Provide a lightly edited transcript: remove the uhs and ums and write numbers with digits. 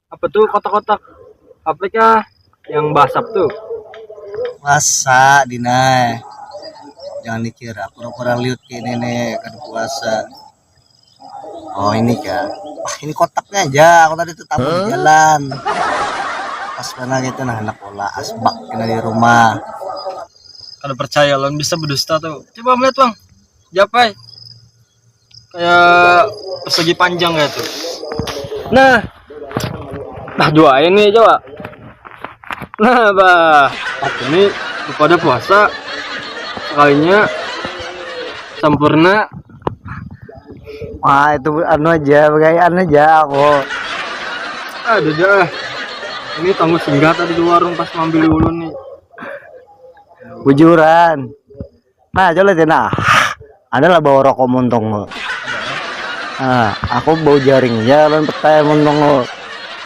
Apa tuh kotak-kotak? Apakah yang basap tuh? Puasa Dina, jangan dikira pura-pura liut kayak nenek kan puasa. Oh ini kan, wah ini kotaknya aja. Aku tadi tuh tamu di jalan. Pas mana gitu nah anak bola asbak kena di rumah. Kada percaya lo bisa berdusta tuh. Coba melihat bang, japai kayak persegi panjang kayak tuh. Nah, dua ini coba. Nah, bah, ini pada puasa sekalinya sempurna. Wah itu anu aja, begayaan aja aku. Ada dah. Ini tangguh singgah tadi di warung pas ngambil dulu nih. Bujuran. Nah coba lihat nah. Adalah bawa rokok montong lo. Nah, aku bau jaring jalan petai montong lo.